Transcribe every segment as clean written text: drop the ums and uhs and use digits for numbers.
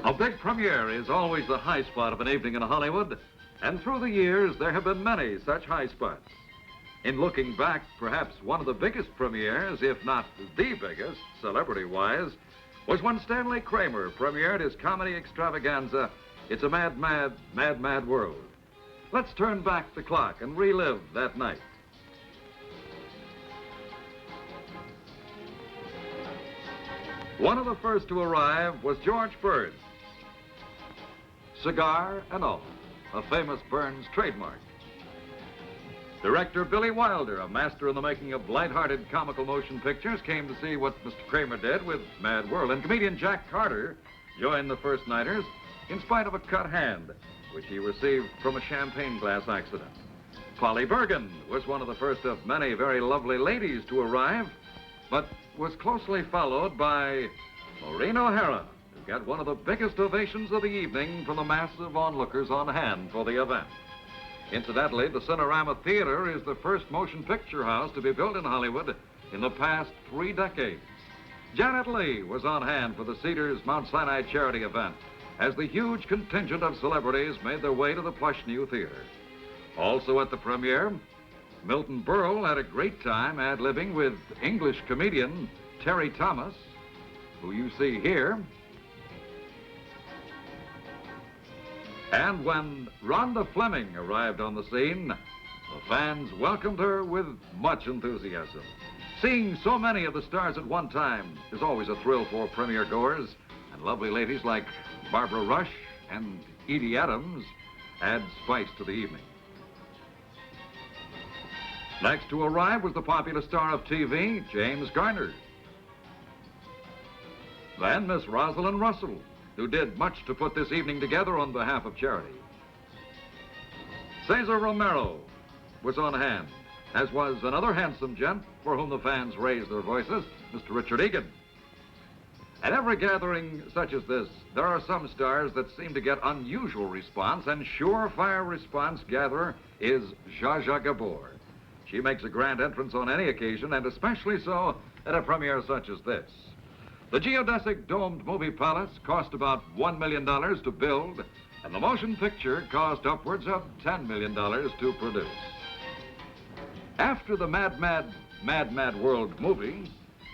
A big premiere is always the high spot of an evening in Hollywood, and through the years there have been many such high spots. In looking back, perhaps one of the biggest premieres, if not the biggest, celebrity-wise, was when Stanley Kramer premiered his comedy extravaganza, It's a Mad, Mad, Mad, Mad World. Let's turn back the clock and relive that night. One of the first to arrive was George Burns. Cigar and all, a famous Burns trademark. Director Billy Wilder, a master in the making of light-hearted comical motion pictures, came to see what Mr. Kramer did with Mad World. And comedian Jack Carter joined the first nighters in spite of a cut hand, which he received from a champagne glass accident. Polly Bergen was one of the first of many very lovely ladies to arrive, but was closely followed by Maureen O'Hara, who got one of the biggest ovations of the evening from the mass of onlookers on hand for the event. Incidentally, the Cinerama Theater is the first motion picture house to be built in Hollywood in the past 3 decades. Janet Leigh was on hand for the Cedars Mount Sinai charity event as the huge contingent of celebrities made their way to the plush new theater. Also at the premiere, Milton Berle had a great time ad-libbing with English comedian Terry Thomas, who you see here. And when Rhonda Fleming arrived on the scene, the fans welcomed her with much enthusiasm. Seeing so many of the stars at one time is always a thrill for premiere goers, and lovely ladies like Barbara Rush and Edie Adams add spice to the evening. Next to arrive was the popular star of TV, James Garner. Then Miss Rosalind Russell, who did much to put this evening together on behalf of charity. Cesar Romero was on hand, as was another handsome gent for whom the fans raised their voices, Mr. Richard Egan. At every gathering such as this, there are some stars that seem to get unusual response, and surefire response gatherer is Zsa Zsa Gabor. She makes a grand entrance on any occasion, and especially so at a premiere such as this. The geodesic domed movie palace cost about $1 million to build, and the motion picture cost upwards of $10 million to produce. After the Mad, Mad, Mad, Mad World movie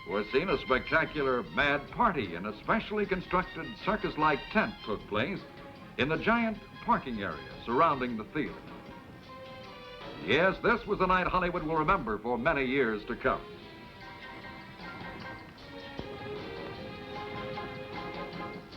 was seen, a spectacular mad party in a specially constructed circus-like tent took place in the giant parking area surrounding the theater. Yes, this was a night Hollywood will remember for many years to come.